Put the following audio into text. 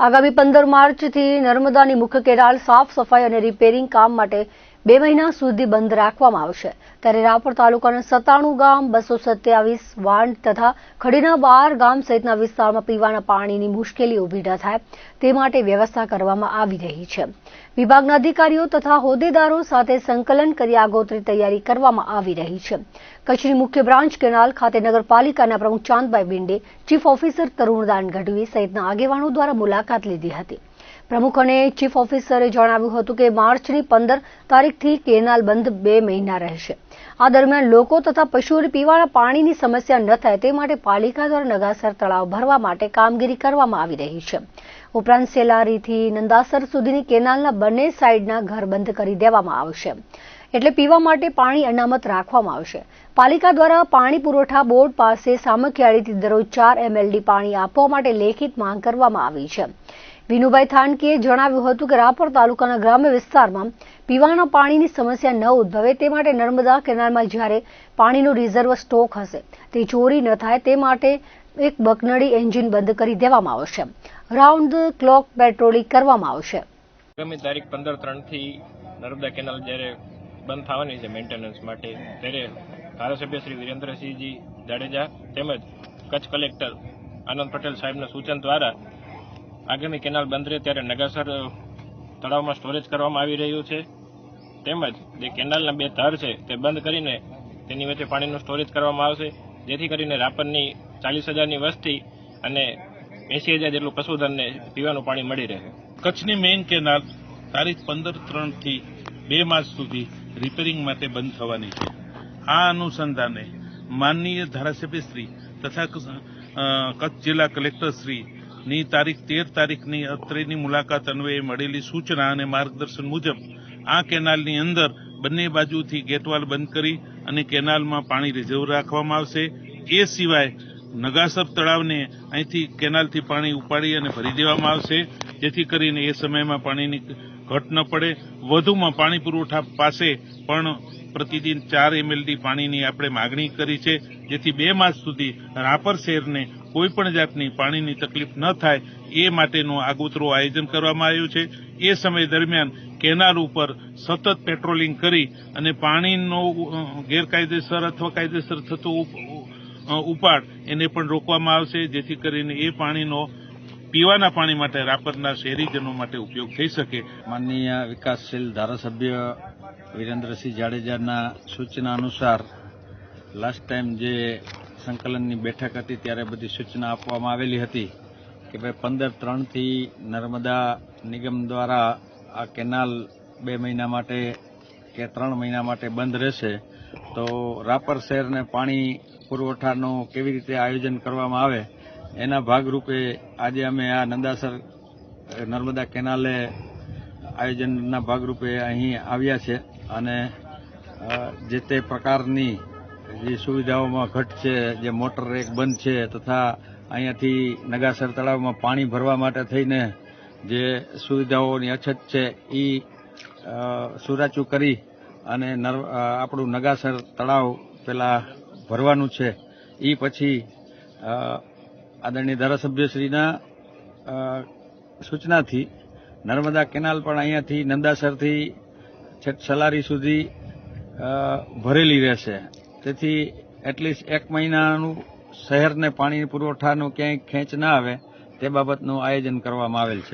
આગામી 15 માર્ચથી નર્મદાની મુખ્ય કેનાલ સાફ સફાઈ અને રિપેરિંગ કામ માટે 2 મહિના સુધી બંધ રાખવામાં આવશે. ત્યારે રાપર તાલુકાના 97 ગામ, 227 વાંડ તથા ખડીના 12 ગામ સહિતના વિસ્તારમાં પીવાના પાણીની મુશ્કેલી ઊભી ન થાય તે માટે વ્યવસ્થા કરવામાં આવી રહી છે. વિભાગના અધિકારીઓ તથા હોદ્દેદારો સાથે સંકલન કરી આગોતરી તૈયારી કરવામાં આવી રહી છે. કચ્છની મુખ્ય બ્રાન્ચ કેનાલ ખાતે નગરપાલિકાના પ્રમુખ ચાંદભાઈ બિંડે, ચીફ ઓફિસર તરુણદાન ગઢવી સહિતના આગેવાનો દ્વારા મુલાકાત લીધી હતી. પ્રમુખ અને ચીફ ઓફિસરે જણાવ્યું હતું કે માર્ચની 15 તારીખથી કેનાલ બંધ 2 મહિના રહેશે. આ દરમિયાન લોકો તથા પશુઓને પીવાના પાણીની સમસ્યા ન થાય તે માટે પાલિકા દ્વારા નગાસર તળાવ ભરવા માટે કામગીરી કરવામાં આવી રહી છે. ઉપરાંત સેલારીથી નંદાસર સુધીની કેનાલના બંને સાઈડના ઘર બંધ કરી દેવામાં આવશે. એટલે પીવા માટે પાણી અનામત રાખવામાં આવશે. પાલિકા દ્વારા પાણી પુરવઠા બોર્ડ પાસે સામખિયાળીથી દરરોજ 4 MLD પાણી આપવા માટે લેખિત માંગ કરવામાં આવી છે. વિનુભાઈ થાનકીએ જણાવ્યું હતું કે રાપર તાલુકાના ગ્રામ્ય વિસ્તારમાં પીવાના પાણીની સમસ્યા ન ઉદ્ભવે તે માટે નર્મદા કેનાલમાં જ્યારે પાણીનો રિઝર્વ સ્ટોક હશે તે ચોરી ન થાય તે માટે એક બકનડી એન્જિન બંધ કરી દેવામાં આવશે. રાઉન્ડ ધ ક્લોક પેટ્રોલિંગ કરવામાં આવશે. આગામી તારીખ 15/3 થી નર્મદા કેનાલ જ્યારે બંધ થવાની છે મેન્ટેનન્સ માટે, ત્યારે ધારાસભ્ય શ્રી વિરેન્દ્રસિંહજી જાડેજા તેમજ કચ્છ કલેક્ટર આનંદ પટેલ સાહેબના સૂચન દ્વારા આગામી કેનાલ બંધ રહે ત્યારે નગાસર તળાવમાં સ્ટોરેજ કરવામાં આવી રહ્યું છે. તેમજ જે કેનાલના 2 ધાર છે તે બંધ કરીને તેની વચ્ચે પાણીનું સ્ટોરેજ કરવામાં આવશે, જેથી કરીને રાપરની 40,000ની વસ્તી અને 80,000 જેટલું પશુધનને પીવાનું પાણી મળી રહે. કચ્છની મેઇન કેનાલ તારીખ 15/3 થી 2 માર્ચ સુધી રિપેરિંગ માટે બંધ થવાની છે. આ અનુસંધાને માનનીય ધારાસભ્યશ્રી તથા કચ્છ જિલ્લા કલેક્ટરશ્રી ની તારીખ 13 તારીખની અત્રેની મુલાકાત અન્વયે મળેલી સૂચના અને માર્ગદર્શન મુજબ આ કેનાલની અંદર બંને બાજુથી ગેટવાલ બંધ કરી અને કેનાલમાં પાણી રિઝર્વ રાખવામાં આવશે. એ સિવાય નગાસર તળાવને અહીંથી કેનાલથી પાણી ઉપાડી અને ભરી દેવામાં આવશે, જેથી કરીને એ સમયમાં પાણીની ઘટ ન પડે. વધુમાં પાણી પુરવઠા પાસે પણ પ્રતિદિન 4 MLD પાણીની આપણે માગણી કરી છે, જેથી 2 માસ સુધી રાપર શહેરને કોઈ પણ જાતની પાણીની તકલીફ ન થાય એ માટેનું આગોતરું આયોજન કરવામાં આવ્યું છે. એ સમય દરમિયાન કેનાલ ઉપર સતત પેટ્રોલિંગ કરી અને પાણીનો ગેરકાયદેસર અથવા કાયદેસર થતો ઉપાડ એને પણ રોકવામાં આવશે, જેથી કરીને એ પાણીનો પીવાના પાણી માટે રાપરના શહેરીજનો માટે ઉપયોગ થઈ શકે. માનનીય વિકાસશીલ ધારાસભ્ય વિરેન્દ્રસિંહ જાડેજાના સૂચના અનુસાર લાસ્ટ ટાઈમ જે સંકલનની બેઠક હતી ત્યારે બધી સૂચના આપવામાં આવેલી હતી કે ભાઈ 15/3 થી નર્મદા નિગમ દ્વારા આ કેનાલ 2 મહિના માટે કે 3 મહિના માટે બંધ રહેશે. તો રાપર શહેરને પાણી પુરવઠાનું કેવી રીતે આયોજન કરવામાં આવે એના ભાગરૂપે આજે અમે આ નંદાસર નર્મદા કેનાલે આયોજનના ભાગરૂપે અહીં આવ્યા છે અને જે તે પ્રકારની જે સુવિધાઓમાં ઘટ છે, જે મોટર એક બંધ છે તથા અહીંયાથી નગાસર તળાવમાં પાણી ભરવા માટે થઈને જે સુવિધાઓની અછત છે એ સુરાચું કરી અને આપણું નગાસર તળાવ પેલા ભરવાનું છે. એ પછી આદરણીય ધારાસભ્યશ્રીના સૂચનાથી નર્મદા કેનાલ પણ અહીંયાથી નંદાસરથી છેક સલારી સુધી ભરેલી રહેશે. તેથી એટલીસ્ટ 1 મહિનાનું શહેરને પાણી પુરવઠાનું ક્યાંય ખેંચ ના આવે તે બાબતનું આયોજન કરવામાં આવેલ છે.